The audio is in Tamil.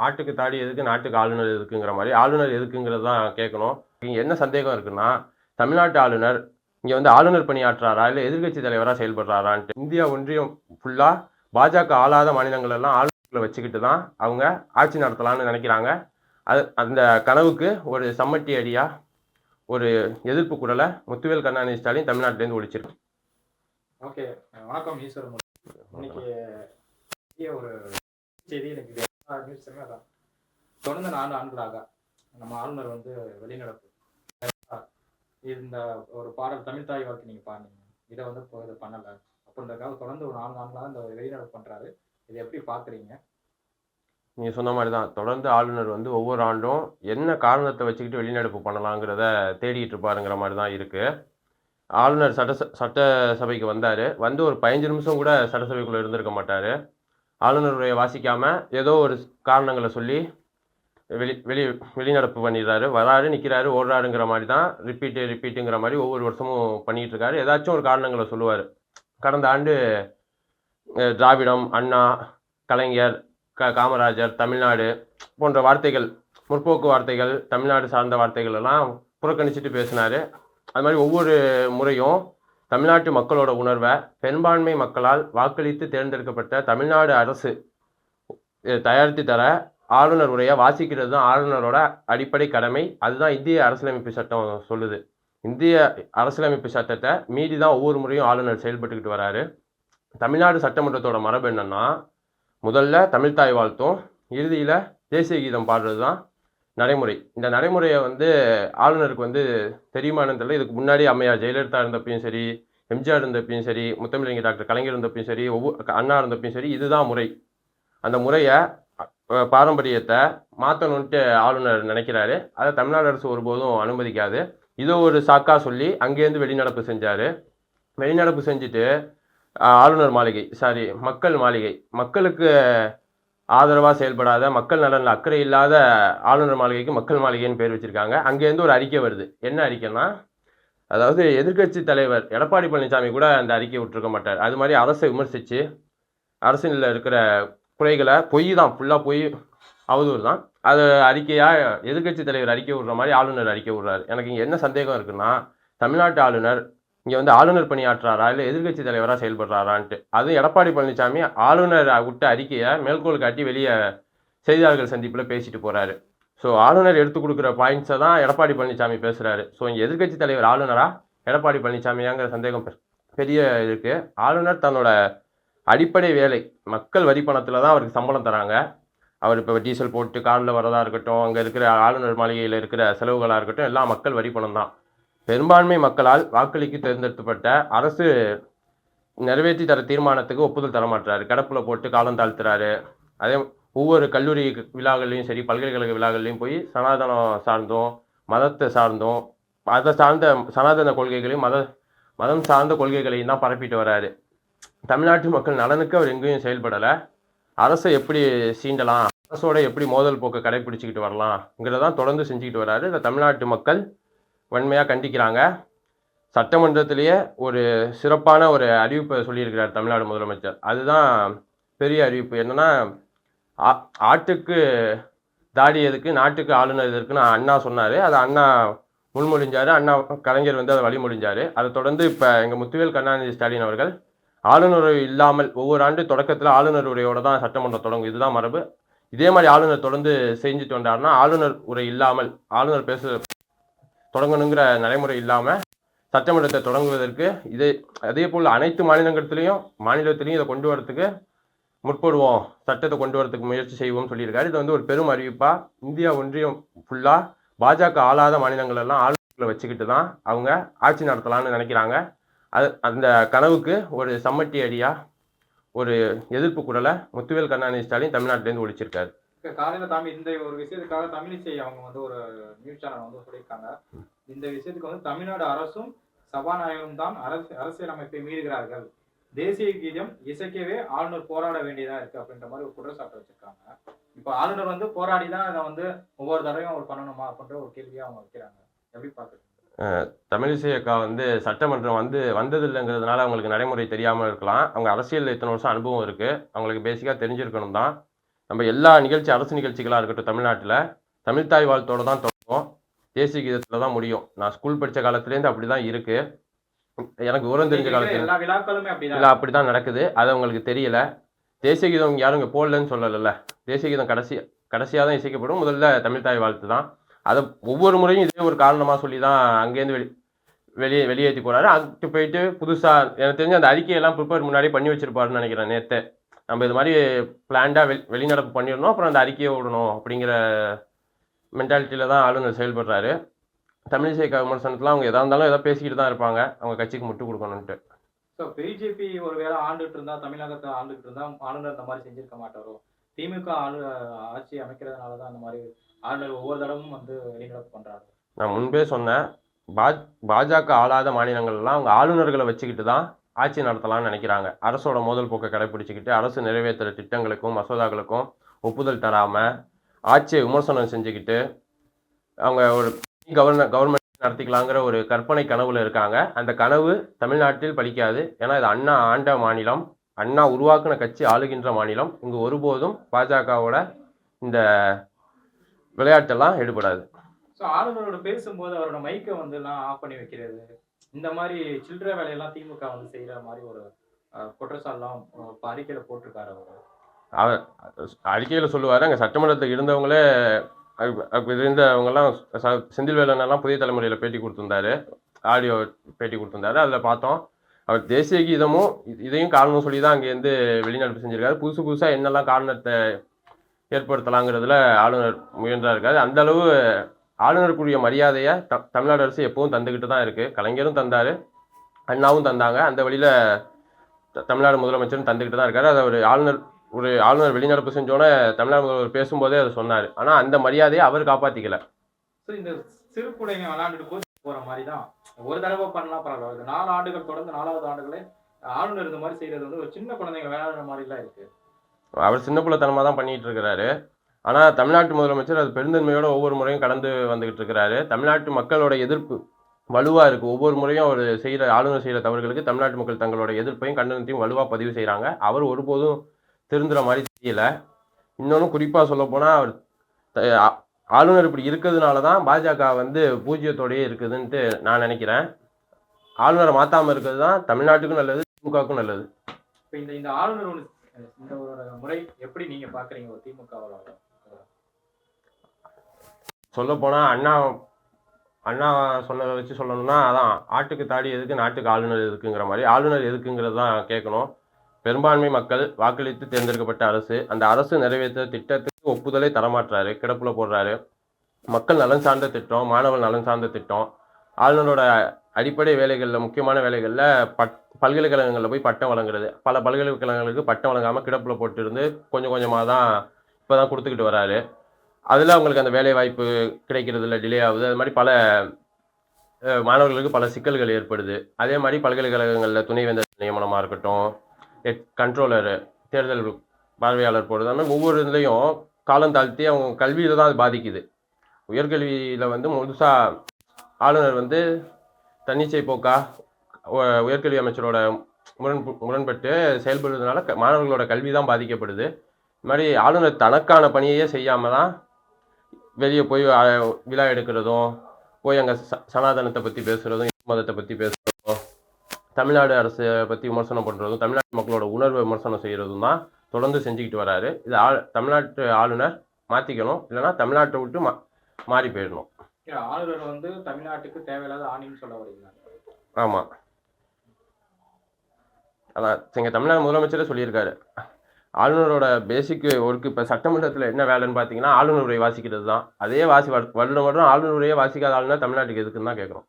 ஆட்டுக்கு தாடி எதுக்கு நாட்டுக்கு ஆளுநர் எதுக்குங்கிற மாதிரி ஆளுநர் எதுக்குங்கிறது தான் கேட்கணும். இங்கே என்ன சந்தேகம் இருக்குன்னா, தமிழ்நாட்டு ஆளுநர் இங்கே வந்து ஆளுநர் பணியாற்றுறாரா இல்லை எதிர்கட்சி தலைவராக செயல்படுறாரான்ட்டு. இந்தியா ஒன்றியம் ஃபுல்லாக பாஜக ஆளாத மாநிலங்கள் எல்லாம் ஆளுநர்களை வச்சுக்கிட்டு தான் அவங்க ஆட்சி நடத்தலாம்னு நினைக்கிறாங்க. அந்த கனவுக்கு ஒரு சம்மட்டி அடியா ஒரு எதிர்ப்பு குரலை முத்துவேல் கருணாநிதி ஸ்டாலின் தமிழ்நாட்டிலேருந்து ஒழிச்சிருக்கு. ஓகே, வணக்கம் ஈஸ்வரன். இன்னைக்கு ஒரு செய்தி எனக்கு அதான் தொடர்ந்து 4 ஆண்டுகளாக நம்ம ஆளுநர் வந்து வெளிநடப்பு இந்த ஒரு பாடல் தமிழ் தாய் வாழ்க்கை நீங்க பாருங்க, இதை வந்து இதை பண்ணல அப்படின்றதுக்காக தொடர்ந்து ஒரு 4 ஆண்டுகளாக இந்த வெளிநடப்பு பண்றாரு. இதை எப்படி பாக்குறீங்க? நீங்க சொன்ன மாதிரி தான் தொடர்ந்து ஆளுநர் வந்து ஒவ்வொரு ஆண்டும் என்ன காரணத்தை வச்சுக்கிட்டு வெளிநடப்பு பண்ணலாங்கிறத தேடிட்டு இருப்பாருங்கிற மாதிரி தான் இருக்கு. ஆளுநர் சட்டசபைக்கு வந்தாரு. வந்து ஒரு 15 நிமிஷம் கூட சட்டசபைக்குள்ள இருந்திருக்க மாட்டாரு. ஆளுநர் உரையை வாசிக்காம ஏதோ ஒரு காரணங்களை சொல்லி வெளிநடப்பு பண்ணிடுறாரு. வராரு, நிற்கிறாரு, ஓடுறாருங்கிற மாதிரி தான் ரிப்பீட்டுங்கிற மாதிரி ஒவ்வொரு வருஷமும் பண்ணிட்டு இருக்காரு. ஏதாச்சும் ஒரு காரணங்களை சொல்லுவார். கடந்த ஆண்டு திராவிடம், அண்ணா, கலைஞர், காமராஜர், தமிழ்நாடு போன்ற வார்த்தைகள், முற்போக்கு வார்த்தைகள், தமிழ்நாடு சார்ந்த வார்த்தைகள் எல்லாம் புறக்கணிச்சுட்டு பேசினார். அது மாதிரி ஒவ்வொரு முறையும் தமிழ்நாட்டு மக்களோட உணர்வை பெரும்பான்மை மக்களால் வாக்களித்து தேர்ந்தெடுக்கப்பட்ட தமிழ்நாடு அரசு தயாரித்து தர ஆளுநர் உரையை வாசிக்கிறது தான் ஆளுநரோட அடிப்படை கடமை. அதுதான் இந்திய அரசியலமைப்பு சட்டம் சொல்லுது. இந்திய அரசியலமைப்பு சட்டத்தை மீறி தான் ஒவ்வொரு முறையும் ஆளுநர் செயல்பட்டுக்கிட்டு வராரு. தமிழ்நாடு சட்டமன்றத்தோட மரபு என்னன்னா, முதல்ல தமிழ்தாய் வாழ்த்தும், இறுதியில் தேசிய கீதம் பாடுறது தான் நடைமுறை. இந்த நடைமுறையை வந்து ஆளுநருக்கு வந்து தெரியுமானு தெரியல. இதுக்கு முன்னாடி அம்மையார் ஜெயலலிதா இருந்தப்பையும் சரி, எம்ஜிஆர் இருந்தப்பையும் சரி, முத்தமிழறிஞர் டாக்டர் கலைஞர் இருந்தப்பையும் சரி, அண்ணா இருந்தப்பையும் சரி, இதுதான் முறை. அந்த முறையை பாரம்பரியத்தை மாற்றணுன்ட்டு ஆளுநர் நினைக்கிறாரு. அதை தமிழ்நாடு அரசு ஒருபோதும் அனுமதிக்காது. இதோ ஒரு சாக்கா சொல்லி அங்கேருந்து வெளிநடப்பு செஞ்சார். வெளிநடப்பு செஞ்சுட்டு ஆளுநர் மாளிகை மக்கள் மாளிகை, மக்களுக்கு ஆதரவாக செயல்படாத, மக்கள் நலனில் அக்கறை இல்லாத ஆளுநர் மாளிகைக்கு மக்கள் மாளிகைன்னு பேர் வச்சுருக்காங்க. அங்கேருந்து ஒரு அறிக்கை வருது. என்ன அறிக்கைன்னா, அதாவது எதிர்கட்சி தலைவர் எடப்பாடி பழனிசாமி கூட அந்த அறிக்கை விட்டுருக்க மாட்டார். அது மாதிரி அரசை விமர்சித்து அரசியலில் இருக்கிற குறைகளை, பொய் தான், ஃபுல்லாக பொய், அவதூறு தான், அது அறிக்கையாக எதிர்கட்சி தலைவர் அறிக்கை விடுற மாதிரி ஆளுநர் அறிக்கை விடுறாரு. எனக்கு இங்கே என்ன சந்தேகம் இருக்குன்னா, தமிழ்நாட்டு ஆளுநர் இங்கே வந்து ஆளுநர் பணியாற்றுறாரா இல்லை எதிர்கட்சி தலைவராக செயல்படுறாரான்ட்டு. அதுவும் எடப்பாடி பழனிசாமி ஆளுநர் விட்ட அறிக்கையை மேற்கோள் காட்டி வெளியே செய்தியாளர்கள் சந்திப்பில் பேசிட்டு போகிறாரு. ஸோ ஆளுநர் எடுத்து கொடுக்குற பாயிண்ட்ஸை தான் எடப்பாடி பழனிசாமி பேசுகிறாரு. ஸோ இங்கே எதிர்கட்சி தலைவர் ஆளுநரா எடப்பாடி பழனிசாமியாங்கிற சந்தேகம் பெரிய இருக்குது. ஆளுநர் தன்னோட அடிப்படை வேலை, மக்கள் வரி பணத்தில் தான் அவருக்கு சம்பளம் தராங்க. அவர் இப்போ டீசல் போட்டு காரில் வரதா இருக்கட்டும், அங்கே இருக்கிற ஆளுநர் மாளிகையில் இருக்கிற செலவுகளாக இருக்கட்டும், எல்லாம் மக்கள் வரி பணம் தான். பெரும்பான்மை மக்களால் வாக்களிக்கு தேர்ந்தெடுக்கப்பட்ட அரசு நிறைவேற்றி தர தீர்மானத்துக்கு ஒப்புதல் தரமாட்டாரு. கிடப்பில் போட்டு காலம் தாழ்த்துறாரு. அதே ஒவ்வொரு கல்லூரி விழாக்கள்லையும் சரி, பல்கலைக்கழக விழாக்கள்லையும் போய் சனாதனம் சார்ந்தும், மதத்தை சார்ந்தும், அதை சார்ந்த சனாதன கொள்கைகளையும் மதம் சார்ந்த கொள்கைகளையும் தான் பரப்பிட்டு வராரு. தமிழ்நாட்டு மக்கள் நலனுக்கு அவர் எங்கேயும் செயல்படலை. அரசை எப்படி சீண்டலாம், அரசோட எப்படி மோதல் போக்கை கடைபிடிச்சிக்கிட்டு வரலாம்ங்கிறதான் தொடர்ந்து செஞ்சுக்கிட்டு வராரு. இதை தமிழ்நாட்டு மக்கள் வன்மையாக கண்டிக்கிறாங்க. சட்டமன்றத்திலேயே ஒரு சிறப்பான ஒரு அறிவிப்பை சொல்லியிருக்கிறார் தமிழ்நாடு முதலமைச்சர். அதுதான் பெரிய அறிவிப்பு. என்னன்னா, ஆட்டுக்கு தாடி எதுக்கு நாட்டுக்கு ஆளுநர் எதுக்குன்னு அண்ணா சொன்னார். அதை அண்ணா முன்மொழிஞ்சார். அண்ணா கலைஞர் வந்து அதை வழிமொழிஞ்சார். அதை தொடர்ந்து இப்போ எங்கள் முத்துவேல் கருணாநிதி ஸ்டாலின் அவர்கள் ஆளுநர் இல்லாமல் ஒவ்வொரு ஆண்டு தொடக்கத்தில் ஆளுநர் உரையோட தான் சட்டமன்றம் தொடங்கும். இதுதான் மரபு. இதே மாதிரி ஆளுநர் தொடர்ந்து செஞ்சுட்டு வந்தாருன்னா, ஆளுநர் உரை இல்லாமல் ஆளுநர் தொடங்கணுங்கிற நடைமுறை இல்லாமல் சட்டமன்றத்தை தொடங்குவதற்கு அதே போல் அனைத்து மாநிலத்திலையும் இதை கொண்டு வரத்துக்கு முற்படுவோம், சட்டத்தை கொண்டு வரதுக்கு முயற்சி செய்வோம்னு சொல்லியிருக்காரு. இது வந்து ஒரு பெரும் அறிவிப்பாக இந்தியா ஒன்றியம் ஃபுல்லாக பாஜக ஆளாத மாநிலங்கள் எல்லாம் ஆளுநர்களை வச்சுக்கிட்டு தான் அவங்க ஆட்சி நடத்தலாம்னு நினைக்கிறாங்க. அந்த கனவுக்கு ஒரு சம்மட்டி அடியா ஒரு எதிர்ப்பு குரலை முத்துவேல் கருணாநிதி ஸ்டாலின் தமிழ்நாட்டிலேருந்து ஒழிச்சிருக்காரு. காலையில் இந்த ஒரு விஷயத்துக்காக தமிழிசை அவங்க வந்து ஒரு நியூஸ் சேனல் வந்து சொல்லியிருக்காங்க. இந்த விஷயத்துக்கு வந்து தமிழ்நாடு அரசும் சபாநாயகரும் தான் அரசியலமைப்பை மீறுகிறார்கள், தேசிய கீதம் இசைக்கவே ஆளுநர் போராட வேண்டியதா இருக்கு அப்படின்ற மாதிரி ஒரு குற்றச்சாட்டு வச்சிருக்காங்க. இப்போ ஆளுநர் வந்து போராடி தான் அதை வந்து ஒவ்வொரு தடவையும் அவர் பண்ணணுமா அப்படின்ற ஒரு கேள்வியாக அவங்க வைக்கிறாங்க. எப்படி பார்க்குறீங்க? தமிழிசை அக்கா வந்து சட்டமன்றம் வந்தது இல்லைங்கிறதுனால அவங்களுக்கு நடைமுறை தெரியாமல் இருக்கலாம். அவங்க அரசியலில் இத்தனை வருஷம் அனுபவம் இருக்குது, அவங்களுக்கு பேசிக்காக தெரிஞ்சிருக்கணும் தான். நம்ம எல்லா அரசு நிகழ்ச்சிகளாக இருக்கட்டும் தமிழ்நாட்டில் தமிழ்த்தாய் வாழ்த்தோட தான் தொடங்கும், தேசிய கீதத்தில் தான் முடியும். நான் ஸ்கூல் படித்த காலத்துலேருந்து அப்படி தான் இருக்குது. எனக்கு விவரம் தெரிஞ்ச காலத்துல எல்லா விழாக்களுமே அப்படிதான் இல்லை அப்படி தான் நடக்குது. அது உங்களுக்கு தெரியல. தேசிய கீதம் இங்கே யாரும் இங்கே போடலன்னு சொல்லலைல்ல. தேசிய கீதம் கடைசியாக தான் இசைக்கப்படும். முதல்ல தமிழ்த்தாய் வாழ்த்து தான். அதை ஒவ்வொரு முறையும் இதே ஒரு காரணமாக சொல்லி தான் அங்கேருந்து வெளியேற்றி போகிறாரு. அங்கிட்டு போயிட்டு புதுசாக எனக்கு தெரிஞ்ச அந்த அறிக்கையெல்லாம் ப்ரிப்பேர் முன்னாடி பண்ணி வச்சிருப்பாருன்னு நினைக்கிறேன். நேற்று நம்ம இது மாதிரி பிளான்டாக வெளிநடப்பு பண்ணிடணும், அப்புறம் அந்த அறிக்கையை விடணும் அப்படிங்கிற மென்டாலிட்டியில் தான் ஆளுநர் செயல்படுறாரு. தமிழிசை விமர்சனத்தில் அவங்க எதாக இருந்தாலும் எதாவது பேசிக்கிட்டு தான் இருப்பாங்க, அவங்க கட்சிக்கு முட்டு கொடுக்கணுன்ட்டு. ஸோ பிஜேபி ஒரு வேளை ஆண்டுட்டு இருந்தா, தமிழகத்தை ஆண்டுட்டு இருந்தா ஆளுநர் இந்த மாதிரி செஞ்சிருக்க மாட்டாரோ? திமுக ஆட்சி அமைக்கிறதுனால தான் அந்த மாதிரி ஆளுநர் ஒவ்வொரு தடவும் வந்து வெளிநடப்பு பண்றாரு. நான் முன்பே சொன்னேன், பாஜக ஆளாத மாநிலங்கள்லாம் அவங்க ஆளுநர்களை வச்சுக்கிட்டு தான் ஆட்சி நடத்தலாம்னு நினைக்கிறாங்க. அரசோட மோதல் போக்கை கடைப்பிடிச்சிக்கிட்டு அரசு நிறைவேற்றுற திட்டங்களுக்கும் மசோதாக்களுக்கும் ஒப்புதல் தராமல் ஆட்சியை விமர்சனம் செஞ்சுக்கிட்டு அவங்க ஒரு கவர்மெண்ட் நடத்திக்கலாங்கிற ஒரு கற்பனை கனவுல இருக்காங்க. அந்த கனவு தமிழ்நாட்டில் பலிக்காது. ஏன்னா இது அண்ணா ஆண்ட மாநிலம், அண்ணா உருவாக்குன கட்சி ஆளுகின்ற மாநிலம். இங்கு ஒருபோதும் பாஜகவோட இந்த விளையாட்டெல்லாம் ஈடுபடாது. ஸோ ஆளுநரோட பேசும்போது அவரோட மைக்கை வந்து எல்லாம் ஆஃப் பண்ணி வைக்கிறது, இந்த மாதிரி சில்லறை வேலையெல்லாம் திமுக வந்து செய்யற மாதிரி ஒரு குற்றச்சாட்டுலாம் இப்போ அறிக்கையில போட்டிருக்காரு அவர். அவர் அறிக்கையில் சொல்லுவார், அங்கே சட்டமன்றத்தில் இருந்தவங்களே இருந்தவங்கெல்லாம் செந்தில்வேலனெல்லாம் புதிய தலைமுறையில் பேட்டி கொடுத்துருந்தாரு, ஆடியோ பேட்டி கொடுத்துருந்தாரு. அதில் பார்த்தோம் அவர் தேசிய கீதமும் இதையும் காரணம் சொல்லி தான் அங்கேருந்து வெளிநடப்பு செஞ்சுருக்காரு. புதுசாக என்னெல்லாம் காரணத்தை ஏற்படுத்தலாங்கிறதுல ஆளுநர் முயன்றா இருக்காரு. அந்த அளவு ஆளுநருக்குரிய மரியாதையை தமிழ்நாடு அரசு எப்பவும் தந்துக்கிட்டு தான் இருக்குது. கலைஞரும் தந்தார், அண்ணாவும் தந்தாங்க. அந்த வழியில் தமிழ்நாடு முதலமைச்சரும் தந்துக்கிட்டு தான் இருக்காரு. அதை ஒரு ஆளுநர் வெளிநடப்பு செஞ்சோன்னே தமிழ்நாடு முதல்வர் பேசும்போதே அதை சொன்னார். ஆனால் அந்த மரியாதையை அவர் காப்பாற்றிக்கல. ஸோ இந்த சிறு குழந்தைங்க விளையாண்டுட்டு போகிற மாதிரி தான் ஒரு தடவை பண்ணலாம், பரவாயில்ல. 4 ஆண்டுகள் தொடர்ந்து 4வது ஆண்டுகளே ஆளுநர் இந்த மாதிரி செய்கிறது வந்து ஒரு சின்ன குழந்தைங்க விளையாடுற மாதிரிலாம் இருக்குது. அவர் சின்ன பிள்ளைத்தனமாக தான் பண்ணிகிட்டு இருக்கிறாரு. ஆனால் தமிழ்நாட்டு முதலமைச்சர் அது பெருந்தன்மையோட ஒவ்வொரு முறையும் கடந்து வந்துக்கிட்டு இருக்கிறாரு. தமிழ்நாட்டு மக்களோட எதிர்ப்பு வலுவாக இருக்குது. ஒவ்வொரு முறையும் அவர் ஆளுநர் செய்கிற தவறுகளுக்கு தமிழ்நாட்டு மக்கள் தங்களோட எதிர்ப்பையும் கண்டனத்தையும் வலுவாக பதிவு செய்கிறாங்க. அவர் ஒருபோதும் திருந்துற மாதிரி தெரியல. இன்னொன்று குறிப்பாக சொல்லப்போனால் அவர் ஆளுநர் இப்படி இருக்கிறதுனால தான் பாஜக வந்து பூஜ்ஜியத்தோடையே இருக்குதுன்ட்டு நான் நினைக்கிறேன். ஆளுநரை மாற்றாமல் இருக்கிறது தான் தமிழ்நாட்டுக்கும் நல்லது, திமுகவுக்கும் நல்லது. இப்போ இந்த ஆளுநர் இந்த ஒரு முறை எப்படி நீங்க பாக்குறீங்க ஒரு திமுகவோட? சொல்லப்போனால் அண்ணா சொன்னதை வச்சு சொல்லணும்னா, அதான் ஆட்டுக்கு தாடி எதுக்கு நாட்டுக்கு ஆளுநர் எதுக்குங்கிற மாதிரி. ஆளுநர் எதுக்குங்கிறது தான் கேட்கணும். பெரும்பான்மை மக்கள் வாக்களித்து தேர்ந்தெடுக்கப்பட்ட அரசு, அந்த அரசு நிறைவேற்ற திட்டத்துக்கு ஒப்புதலை தரமாட்டுறாரு, கிடப்புல போடுறாரு. மக்கள் நலன் சார்ந்த திட்டம், மாணவர் நலன் சார்ந்த திட்டம், ஆளுநரோட அடிப்படை வேலைகளில் முக்கியமான வேலைகளில் பல்கலைக்கழகங்களில் போய் பட்டம் வழங்குறது. பல பல்கலைக்கழகங்களுக்கு பட்டம் வழங்காமல் கிடப்புல போட்டு இருந்து கொஞ்சம் கொஞ்சமாக தான் இப்போ தான் கொடுத்துக்கிட்டு வராரு. அதில் அவங்களுக்கு அந்த வேலை வாய்ப்பு கிடைக்கிறதுல டிலே ஆகுது. அது மாதிரி பல மாணவர்களுக்கு பல சிக்கல்கள் ஏற்படுது. அதே மாதிரி பல்கலைக்கழகங்களில் துணைவேந்தர் நியமனமாக இருக்கட்டும், கண்ட்ரோலரு, தேர்தல் பார்வையாளர் போடுறது, அந்த மாதிரி ஒவ்வொரு இதுலேயும் காலம் தாழ்த்தி அவங்க கல்வியில் தான் அது பாதிக்குது. உயர்கல்வியில் வந்து முழுசாக ஆளுநர் வந்து தன்னிச்சை போக்கா உயர்கல்வி அமைச்சரோட முரண்பட்டு செயல்படுறதுனால மாணவர்களோட கல்வி தான் பாதிக்கப்படுது. இது மாதிரி ஆளுநர் தனக்கான பணியையே செய்யாமல் தான் வெளியே போய் விழா எடுக்கிறதும், போய் அங்கே சனாதனத்தை பற்றி பேசுகிறதும், இந்து மதத்தை பற்றி பேசுகிறதும், தமிழ்நாடு அரசை பற்றி விமர்சனம் பண்ணுறதும், தமிழ்நாட்டு மக்களோட உணர்வை விமர்சனம் செய்கிறதும் தான் தொடர்ந்து செஞ்சுக்கிட்டு வராரு. இது தமிழ்நாட்டு ஆளுநர் மாற்றிக்கணும், இல்லைன்னா தமிழ்நாட்டை விட்டு மாறி போயிடணும். ஆளுநர் வந்து தமிழ்நாட்டுக்கு தேவையில்லாத ஆணின்னு சொல்ல வரீங்க? ஆமாம், அதான் எங்கள் தமிழ்நாடு முதலமைச்சரே சொல்லியிருக்காரு. ஆளுநரோட பேசிக் ஒர்க்கு இப்போ சட்டமன்றத்தில் என்ன வேலைன்னு பார்த்தீங்கன்னா ஆளுநர் உரை வாசிக்கிறது தான். அதே வருடம் ஆளுநர் உரையே வாசிக்காத ஆளுநர் தமிழ்நாட்டுக்கு எதுக்குன்னு தான் கேட்குறோம்.